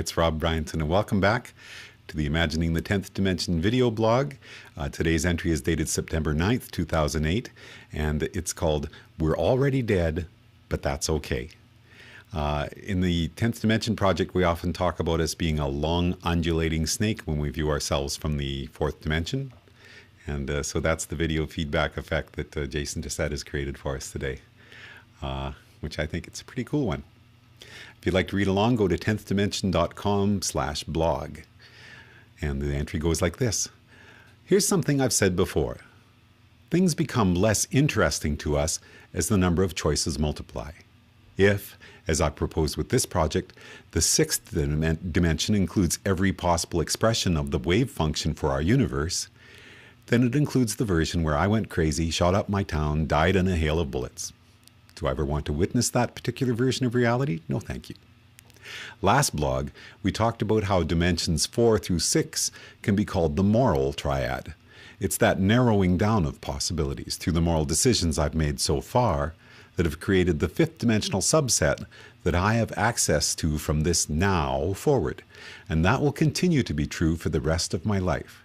it's Rob Bryanton, and welcome back to the Imagining the 10th Dimension video blog. Today's entry is dated September 9th, 2008, and it's called We're Already Dead, But That's Okay. In the 10th Dimension project, we often talk about us being a long undulating snake when we view ourselves from the 4th dimension. And so that's the video feedback effect that Jason Tessette has created for us today, which I think it's a pretty cool one. If you'd like to read along, go to 10thdimension.com/blog. And the entry goes like this. Here's something I've said before. Things become less interesting to us as the number of choices multiply. If, as I propose with this project, the 6th dimension includes every possible expression of the wave function for our universe, then it includes the version where I went crazy, shot up my town, died in a hail of bullets. Do I ever want to witness that particular version of reality? No, thank you. Last blog, we talked about how dimensions 4 through 6 can be called the moral triad. It's that narrowing down of possibilities through the moral decisions I've made so far that have created the 5th dimensional subset that I have access to from this now forward. And that will continue to be true for the rest of my life.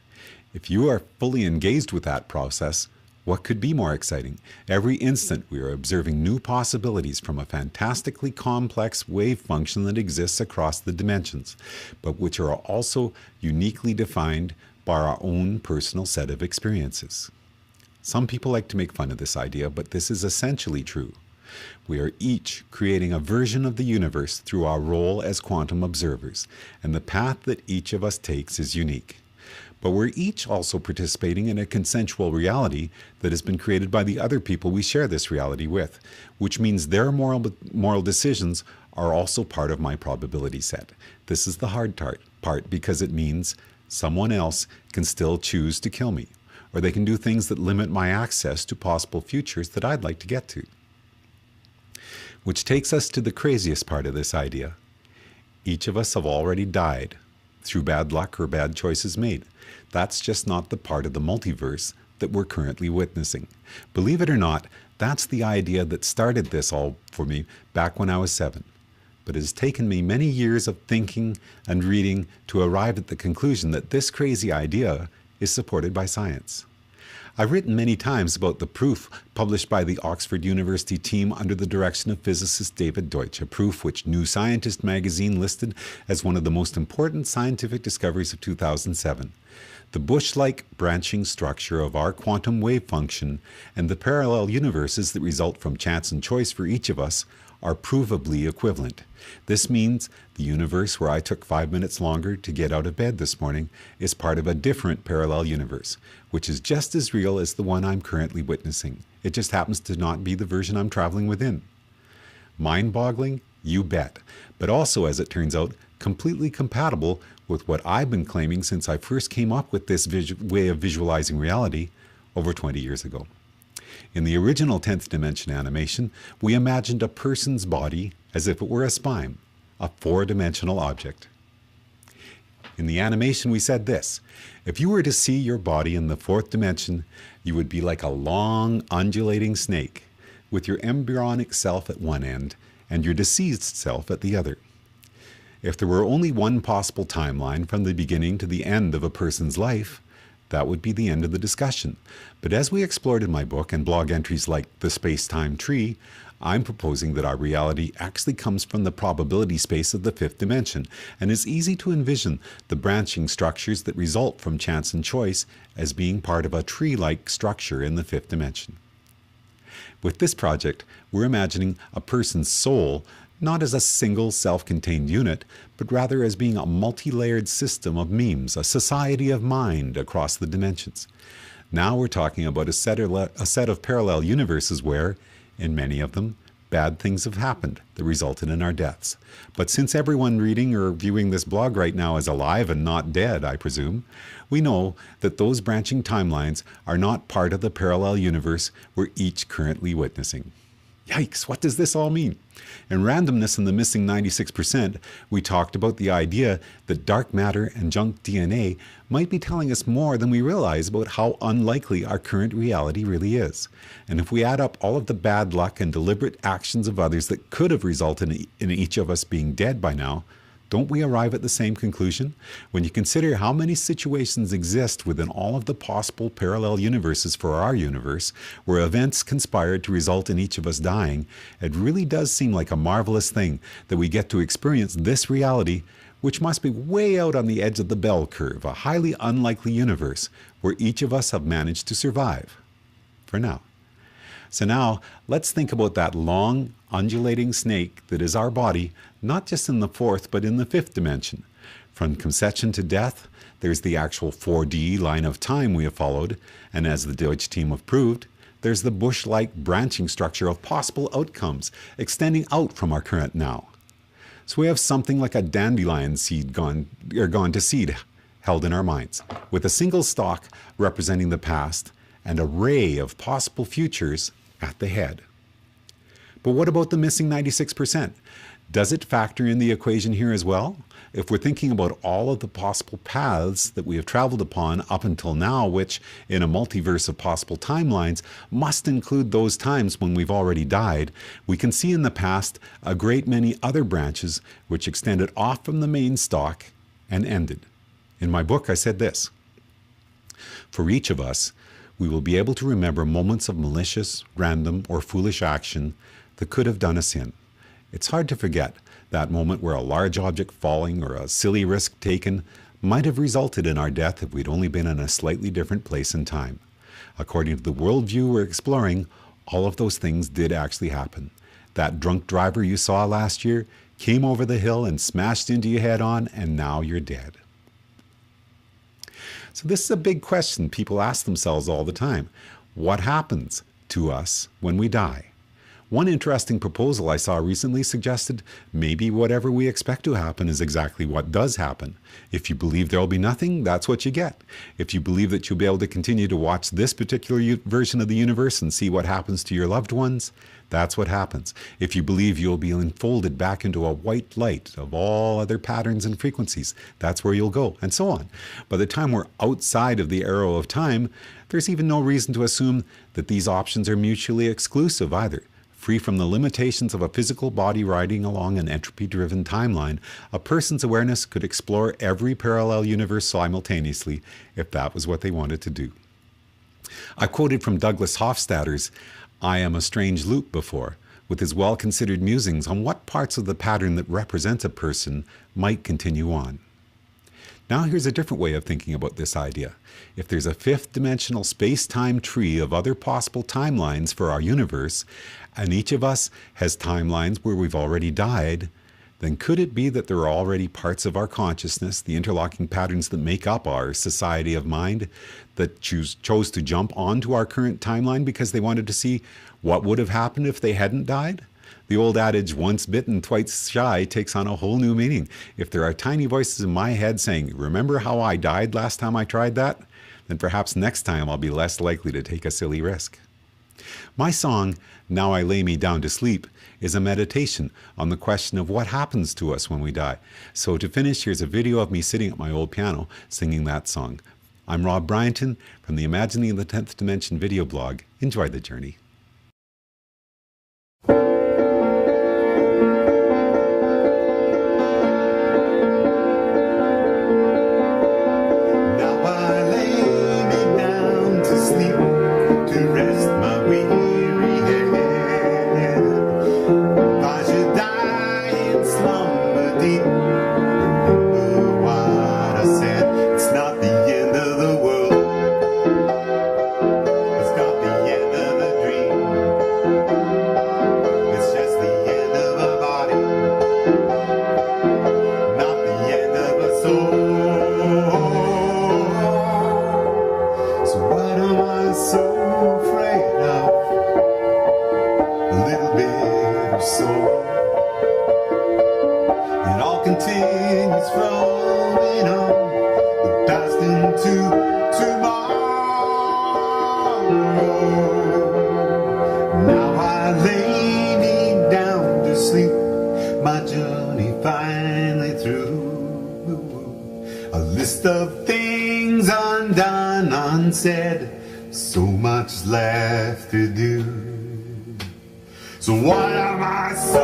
If you are fully engaged with that process, what could be more exciting? Every instant we are observing new possibilities from a fantastically complex wave function that exists across the dimensions, but which are also uniquely defined by our own personal set of experiences. Some people like to make fun of this idea, but this is essentially true. We are each creating a version of the universe through our role as quantum observers, and the path that each of us takes is unique. But we're each also participating in a consensual reality that has been created by the other people we share this reality with, which means their moral decisions are also part of my probability set. This is the hard part because it means someone else can still choose to kill me, or they can do things that limit my access to possible futures that I'd like to get to. Which takes us to the craziest part of this idea. Each of us have already died through bad luck or bad choices made. That's just not the part of the multiverse that we're currently witnessing. Believe it or not, that's the idea that started this all for me back when I was 7. But it has taken me many years of thinking and reading to arrive at the conclusion that this crazy idea is supported by science. I've written many times about the proof published by the Oxford University team under the direction of physicist David Deutsch, a proof which New Scientist magazine listed as one of the most important scientific discoveries of 2007. The bush-like branching structure of our quantum wave function and the parallel universes that result from chance and choice for each of us are provably equivalent. This means the universe where I took 5 minutes longer to get out of bed this morning is part of a different parallel universe, which is just as real as the one I'm currently witnessing. It just happens to not be the version I'm traveling within. Mind-boggling? You bet. But also, as it turns out, completely compatible with what I've been claiming since I first came up with this way of visualizing reality over 20 years ago. In the original 10th dimension animation, we imagined a person's body as if it were a spine, a 4-dimensional object. In the animation, we said this: if you were to see your body in the 4th dimension, you would be like a long, undulating snake, with your embryonic self at one end and your deceased self at the other. If there were only one possible timeline from the beginning to the end of a person's life, that would be the end of the discussion. But as we explored in my book and blog entries like The Space-Time Tree, I'm proposing that our reality actually comes from the probability space of the 5th dimension, and is easy to envision the branching structures that result from chance and choice as being part of a tree-like structure in the 5th dimension. With this project, we're imagining a person's soul not as a single self-contained unit, but rather as being a multi-layered system of memes, a society of mind across the dimensions. Now we're talking about a set of parallel universes where, in many of them, bad things have happened that resulted in our deaths. But since everyone reading or viewing this blog right now is alive and not dead, I presume, we know that those branching timelines are not part of the parallel universe we're each currently witnessing. Yikes, what does this all mean? In Randomness and the Missing 96%, we talked about the idea that dark matter and junk DNA might be telling us more than we realize about how unlikely our current reality really is. And if we add up all of the bad luck and deliberate actions of others that could have resulted in each of us being dead by now, Don't we arrive at the same conclusion? When you consider how many situations exist within all of the possible parallel universes for our universe, where events conspired to result in each of us dying, it really does seem like a marvelous thing that we get to experience this reality, which must be way out on the edge of the bell curve, a highly unlikely universe where each of us have managed to survive. For now. So now, let's think about that long, undulating snake that is our body, not just in the fourth, but in the fifth dimension. From conception to death, there's the actual 4D line of time we have followed, and as the Deutsch team have proved, there's the bush-like branching structure of possible outcomes, extending out from our current now. So we have something like a dandelion seed gone to seed held in our minds, with a single stalk representing the past and a ray of possible futures at the head. But what about the missing 96%? Does it factor in the equation here as well? If we're thinking about all of the possible paths that we have traveled upon up until now, which in a multiverse of possible timelines must include those times when we've already died, we can see in the past a great many other branches which extended off from the main stalk and ended. In my book, I said this: for each of us, we will be able to remember moments of malicious, random, or foolish action that could have done us in. It's hard to forget that moment where a large object falling or a silly risk taken might have resulted in our death if we'd only been in a slightly different place and time. According to the worldview we're exploring, all of those things did actually happen. That drunk driver you saw last year came over the hill and smashed into you head on, and now you're dead. So this is a big question people ask themselves all the time. What happens to us when we die? One interesting proposal I saw recently suggested maybe whatever we expect to happen is exactly what does happen. If you believe there will be nothing, that's what you get. If you believe that you'll be able to continue to watch this particular version of the universe and see what happens to your loved ones, that's what happens. If you believe you'll be enfolded back into a white light of all other patterns and frequencies, that's where you'll go, and so on. By the time we're outside of the arrow of time, there's even no reason to assume that these options are mutually exclusive either. Free from the limitations of a physical body riding along an entropy-driven timeline, a person's awareness could explore every parallel universe simultaneously if that was what they wanted to do. I quoted from Douglas Hofstadter's "I Am a Strange Loop" before, with his well-considered musings on what parts of the pattern that represent a person might continue on. Now here's a different way of thinking about this idea. If there's a fifth-dimensional space-time tree of other possible timelines for our universe, and each of us has timelines where we've already died, then could it be that there are already parts of our consciousness, the interlocking patterns that make up our society of mind, that chose to jump onto our current timeline because they wanted to see what would have happened if they hadn't died? The old adage, once bitten, twice shy, takes on a whole new meaning. If there are tiny voices in my head saying, "Remember how I died last time I tried that?" then perhaps next time I'll be less likely to take a silly risk. My song, "Now I Lay Me Down to Sleep," is a meditation on the question of what happens to us when we die. So to finish, here's a video of me sitting at my old piano singing that song. I'm Rob Bryanton from the Imagining the 10th Dimension video blog. Enjoy the journey. Continues flowing on, the past into tomorrow. Now I lay me down to sleep, my journey finally through. A list of things undone, unsaid, so much left to do. So what am I so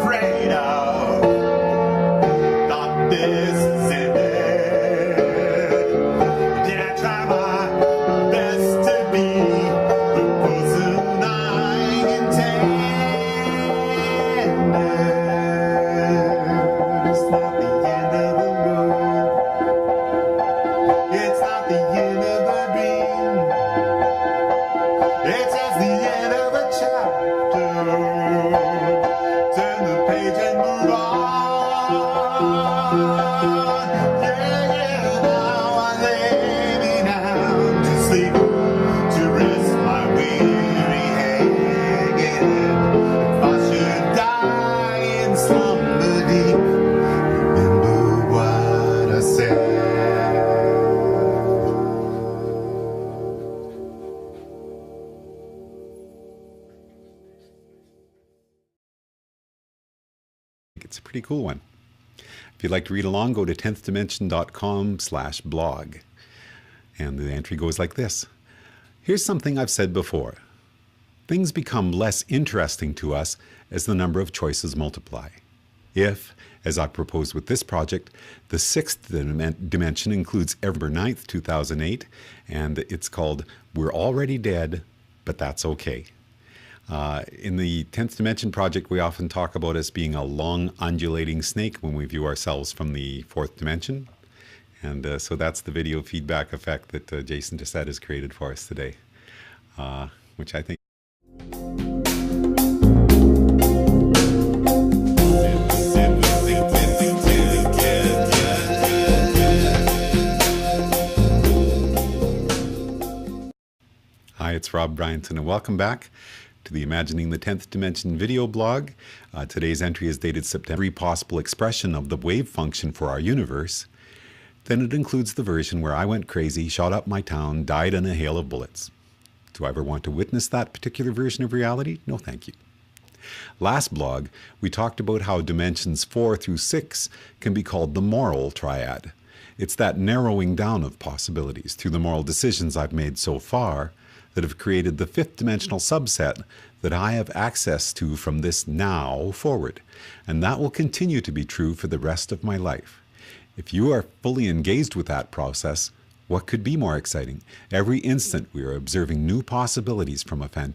afraid of? pretty cool one. If you'd like to read along, go to 10thdimension.com/blog. And the entry goes like this. Here's something I've said before. Things become less interesting to us as the number of choices multiply. If, as I proposed with this project, the sixth dimension includes November 9th, 2008, and it's called We're Already Dead, But That's Okay. In the 10th Dimension project, we often talk about us being a long undulating snake when we view ourselves from the 4th dimension. And so that's the video feedback effect that Jason Dissett has created for us today, which I think. Hi, it's Rob Bryanton, and welcome back to the Imagining the 10th Dimension video blog. Today's entry is dated September. Every possible expression of the wave function for our universe. Then it includes the version where I went crazy, shot up my town, died in a hail of bullets. Do I ever want to witness that particular version of reality? No, thank you. Last blog, we talked about how dimensions 4 through 6 can be called the moral triad. It's that narrowing down of possibilities through the moral decisions I've made so far that have created the 5th dimensional subset that I have access to from this now forward. And that will continue to be true for the rest of my life. If you are fully engaged with that process, what could be more exciting? Every instant we are observing new possibilities from a fantastic